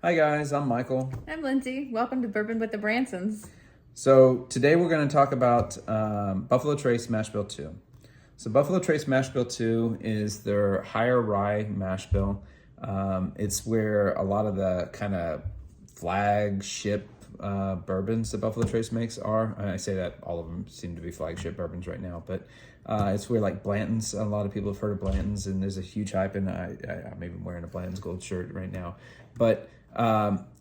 Hi guys, I'm Michael. I'm Lindsay. Welcome to Bourbon with the Bransons. So today we're going to talk about Buffalo Trace Mashbill 2. So Buffalo Trace Mashbill 2 is their higher rye mashbill. It's where a lot of the kind of flagship bourbons that Buffalo Trace makes are. I say that all of them seem to be flagship bourbons right now, but it's where like Blanton's, a lot of people have heard of Blanton's, and there's a huge hype, and I'm even wearing a Blanton's gold shirt right now. But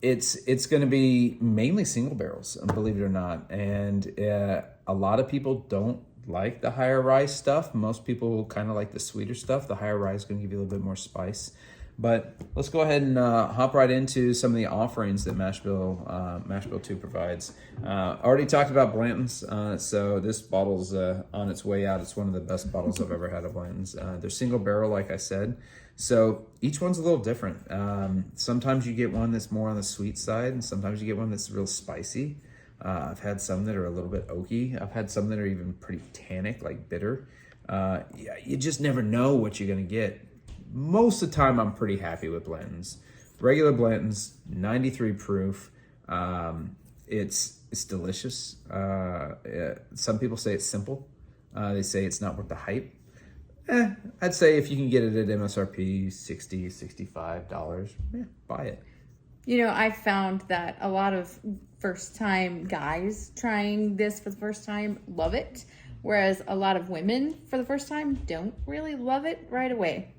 it's going to be mainly single barrels, believe it or not, and a lot of people don't like the higher rye stuff. Most people kind of like the sweeter stuff. The higher rye is going to give you a little bit more spice. But let's go ahead and hop right into some of the offerings that Mashbill 2 provides. Already talked about Blanton's, so this bottle's on its way out. It's one of the best bottles I've ever had of Blanton's. They're single barrel, like I said, so each one's a little different. Sometimes you get one that's more on the sweet side, and sometimes you get one that's real spicy. I've had some that are a little bit oaky. I've had some that are even pretty tannic, like bitter. You just never know what you're going to get. Most of the time, I'm pretty happy with Blanton's. Regular Blanton's, 93 proof. It's delicious. Some people say it's simple. They say it's not worth the hype. I'd say if you can get it at MSRP, $60, $65, buy it. You know, I've found that a lot of first-time guys trying this for the first time love it, whereas a lot of women for the first time don't really love it right away.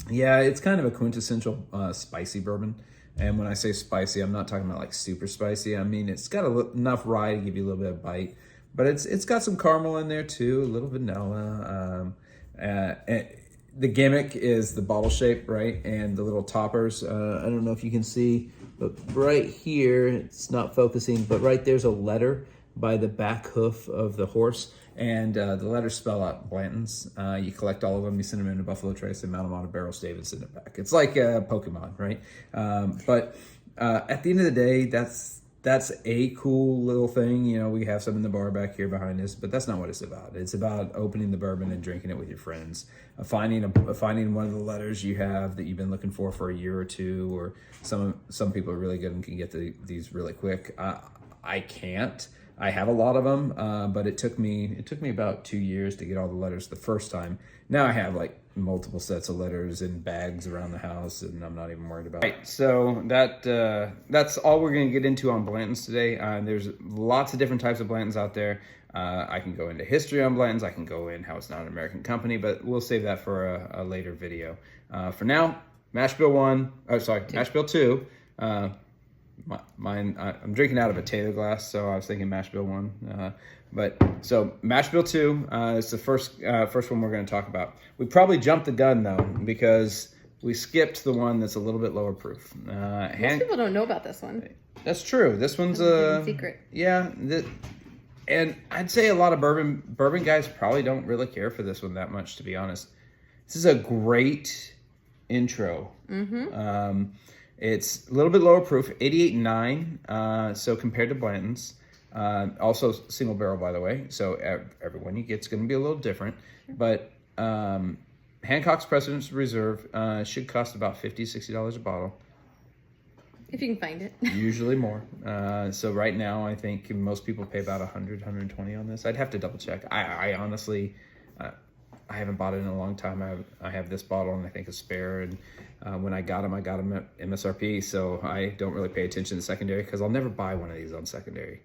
Yeah, it's kind of a quintessential spicy bourbon. And when I say spicy, I'm not talking about like super spicy. I mean, it's got enough rye to give you a little bit of bite, but it's got some caramel in there too, a little vanilla. The gimmick is the bottle shape, right? And the little toppers. I don't know if you can see, but right here, it's not focusing, but right there's a letter by the back hoof of the horse. And the letters spell out Blanton's. You collect all of them, you send them into Buffalo Trace, they mount them on a barrel stave and send it back. It's like Pokemon, right? But at the end of the day, that's a cool little thing. You know, we have some in the bar back here behind us, but that's not what it's about. It's about opening the bourbon and drinking it with your friends. Finding one of the letters you have that you've been looking for a year or two, or some people are really good and can get these really quick. I can't. I have a lot of them, but it took me about 2 years to get all the letters the first time. Now I have like multiple sets of letters in bags around the house, and I'm not even worried about it. Right, so that's all we're going to get into on Blanton's today. There's lots of different types of Blanton's out there. I can go into history on Blanton's. I can go in how it's not an American company, but we'll save that for a later video. For now, Mashbill 2. I'm drinking out of a Taylor glass, so I was thinking Mashbill 1. So Mashbill 2 is the first one we're going to talk about. We probably jumped the gun though, because we skipped the one that's a little bit lower proof. Most people don't know about this one. That's true. This one's a secret. Yeah, and I'd say a lot of bourbon guys probably don't really care for this one that much, to be honest. This is a great intro. Mm-hmm. It's a little bit lower proof, 88.9, so compared to Blanton's. Also single barrel, by the way, so every one you get is going to be a little different. But Hancock's President's Reserve should cost about $50, $60 a bottle. If you can find it. Usually more. So right now, I think most people pay about $100, $120 on this. I'd have to double check. I honestly... I haven't bought it in a long time. I have this bottle and I think a spare, and when I got them at MSRP, so I don't really pay attention to secondary because I'll never buy one of these on secondary.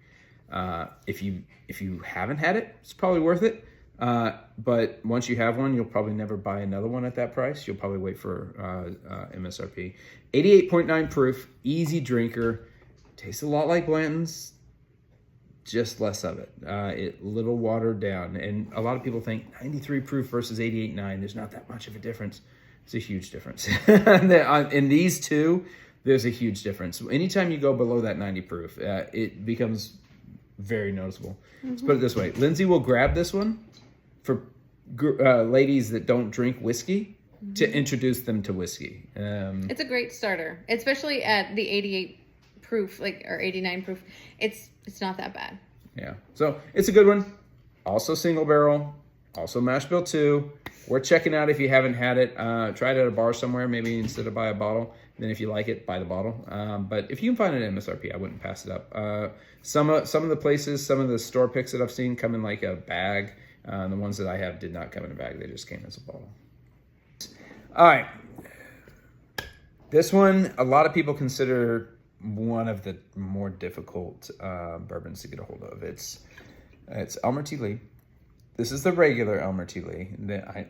If you haven't had it, it's probably worth it. But once you have one, you'll probably never buy another one at that price. You'll probably wait for MSRP. 88.9 proof, easy drinker, tastes a lot like Blanton's. Just less of it. It little watered down, and a lot of people think 93 proof versus 88.9. There's not that much of a difference. It's a huge difference. In these two, there's a huge difference. Anytime you go below that 90 proof, it becomes very noticeable. Mm-hmm. Let's put it this way: Lindsay will grab this one for ladies that don't drink whiskey to introduce them to whiskey. It's a great starter, especially at the 88 proof, or 89 proof. It's not that bad. Yeah, so it's a good one. Also single barrel, also Mashbill 2. We're checking out if you haven't had it. Try it at a bar somewhere, maybe instead of buy a bottle. then if you like it, buy the bottle. But if you can find it at MSRP, I wouldn't pass it up. Some of the places, some of the store picks that I've seen come in like a bag. The ones that I have did not come in a bag. They just came as a bottle. All right. This one, a lot of people consider one of the more difficult bourbons to get a hold of. It's Elmer T. Lee. This is the regular Elmer T. Lee.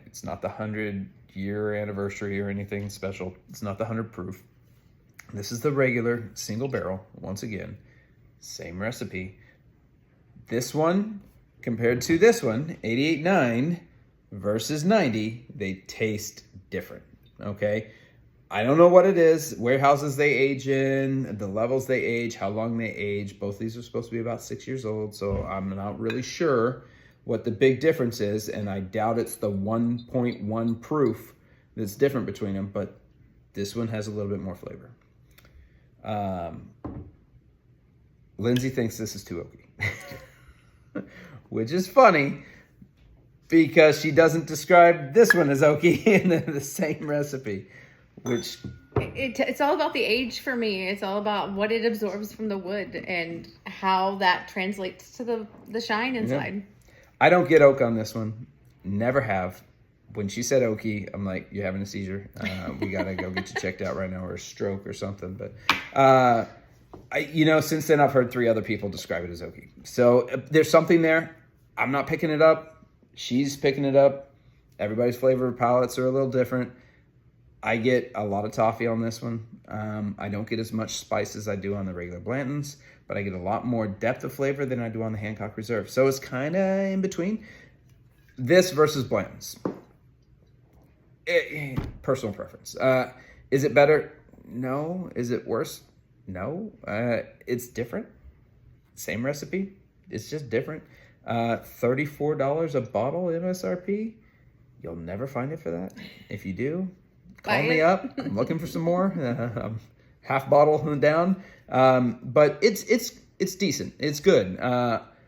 It's not the 100-year anniversary or anything special. It's not the 100 proof. This is the regular single barrel. Once again, same recipe. This one compared to this one, 88.9 versus 90, they taste different. Okay. I don't know what it is, warehouses they age in, the levels they age, how long they age. Both these are supposed to be about 6 years old, so I'm not really sure what the big difference is, and I doubt it's the 1.1 proof that's different between them, but this one has a little bit more flavor. Lindsay thinks this is too oaky, which is funny because she doesn't describe this one as oaky in the same recipe. Which it's all about the age for me. It's all about what it absorbs from the wood and how that translates to the shine inside. Yeah. I don't get oak on this one. Never have. When she said oaky, I'm like, you're having a seizure. We got to go get you checked out right now, or a stroke or something. But, since then I've heard 3 other people describe it as oaky. So there's something there. I'm not picking it up. She's picking it up. Everybody's flavor palettes are a little different. I get a lot of toffee on this one. I don't get as much spice as I do on the regular Blanton's, but I get a lot more depth of flavor than I do on the Hancock Reserve. So it's kind of in between. This versus Blanton's. Personal preference. Is it better? No. Is it worse? No. It's different. Same recipe. It's just different. $34 a bottle MSRP. You'll never find it for that. If you do, call me up. I'm looking for some more. I'm half bottle down. But it's decent. It's good.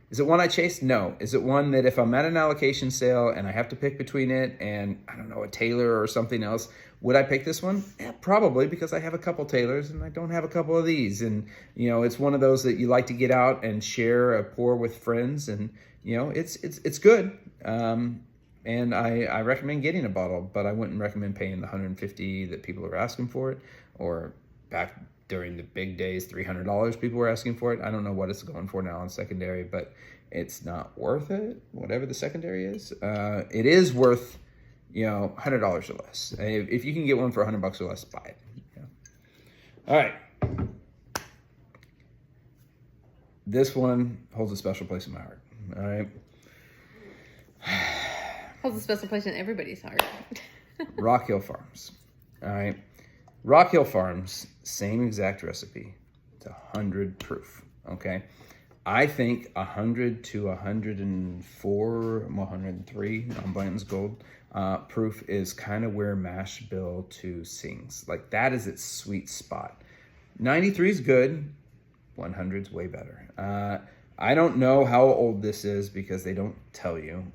Is it one I chase? No. Is it one that if I'm at an allocation sale and I have to pick between it and, I don't know, a Taylor or something else, would I pick this one? Yeah, probably, because I have a couple Taylors and I don't have a couple of these. And, it's one of those that you like to get out and share a pour with friends. And, it's good. And I recommend getting a bottle, but I wouldn't recommend paying the $150 that people are asking for it, or back during the big days, $300 people were asking for it. I don't know what it's going for now on secondary, but it's not worth it, whatever the secondary is. It is worth, $100 or less. If you can get one for $100 or less, buy it. Yeah. All right. This one holds a special place in my heart. All right. Holds a special place in everybody's heart. Rock Hill Farms. All right. Rock Hill Farms, same exact recipe. It's 100 proof. Okay. I think 100 to 104, 103 on Blanton's Gold proof is kind of where Mashbill 2 sings. Like, that is its sweet spot. 93 is good. 100 is way better. I don't know how old this is because they don't tell you.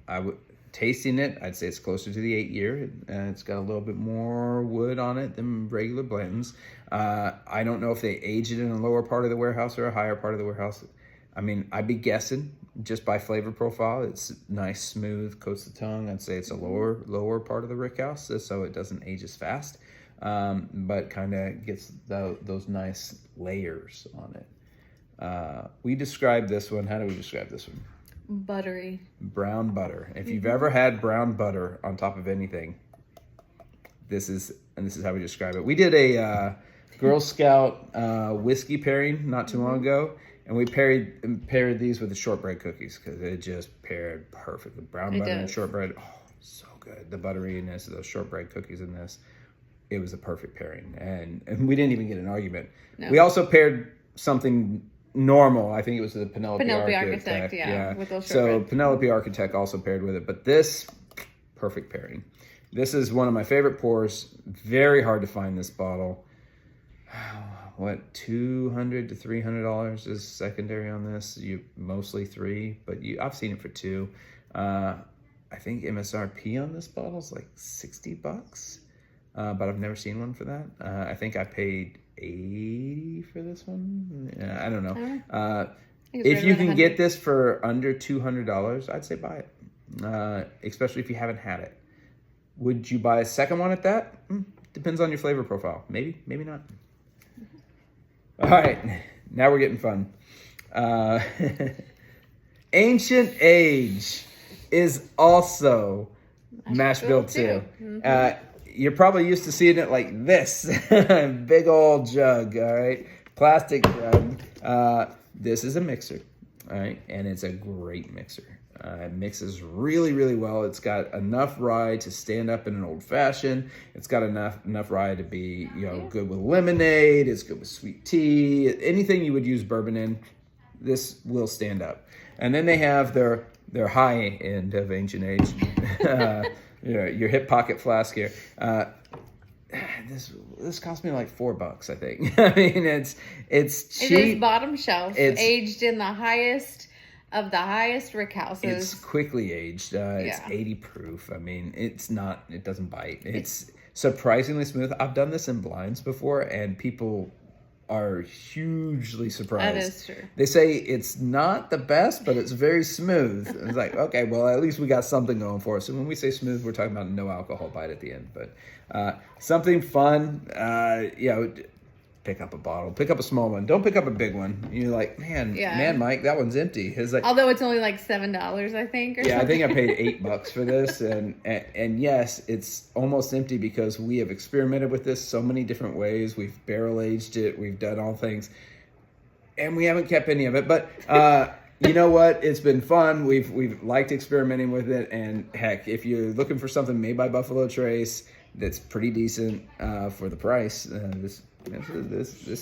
Tasting it, I'd say it's closer to the 8-year. It's got a little bit more wood on it than regular Blanton's. I don't know if they aged it in a lower part of the warehouse or a higher part of the warehouse. I mean, I'd be guessing just by flavor profile. It's nice, smooth, coats the tongue. I'd say it's a lower part of the rick house, so it doesn't age as fast, but kind of gets those nice layers on it. We describe this one. How do we describe this one? Buttery. Brown butter. If you've ever had brown butter on top of anything, this is how we describe it. We did a Girl Scout whiskey pairing not too long ago, and we paired these with the shortbread cookies because it just paired perfectly. Brown butter and shortbread. Oh, so good. The butteriness of those shortbread cookies in this, it was a perfect pairing. And we didn't even get an argument. No. We also paired something normal. I think it was the Penelope Architect. Yeah. With those so Penelope Architect also paired with it. But this, perfect pairing. This is one of my favorite pours. Very hard to find this bottle. What, $200 to $300 is secondary on this. You mostly $3, but I've seen it for $2. I think MSRP on this bottle is like $60. but I've never seen one for that. I think I paid $80 for this one. I don't know. If you can get this for under $200, I'd say buy it, especially if you haven't had it. Would you buy a second one at that? Depends on your flavor profile. Maybe, maybe not. All right, now we're getting fun. Ancient Age is also Mashbill 2. You're probably used to seeing it like this. Big old jug, all right? Plastic jug. This is a mixer, all right? And it's a great mixer. It mixes really, really well. It's got enough rye to stand up in an old fashioned. It's got enough rye to be, good with lemonade. It's good with sweet tea. Anything you would use bourbon in, this will stand up. And then they have their high end of Ancient Age. Your hip pocket flask here. This cost me like $4, I think. I mean, it's cheap. It is bottom shelf, aged in the highest of the highest rick houses. It's quickly aged. It's 80 proof. I mean, it doesn't bite. It's surprisingly smooth. I've done this in blinds before, and people are hugely surprised. That is true. They say it's not the best, but it's very smooth. It's like, okay, well, at least we got something going for us. And when we say smooth, we're talking about no alcohol bite at the end. But something fun, pick up a bottle, pick up a small one. Don't pick up a big one. You're like, man, Mike, that one's empty. It's like, although it's only like $7, I think. Or something. I think I paid $8 for this, and yes, it's almost empty because we have experimented with this so many different ways. We've barrel aged it, we've done all things, and we haven't kept any of it. But you know what? It's been fun. We've liked experimenting with it, and heck, if you're looking for something made by Buffalo Trace that's pretty decent for the price, this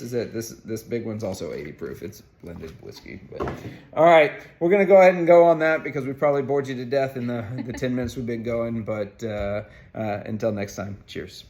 is it. This big one's also 80 proof. It's blended whiskey. But all right, we're gonna go ahead and go on that because we probably bored you to death in the 10 minutes we've been going. But until next time, cheers.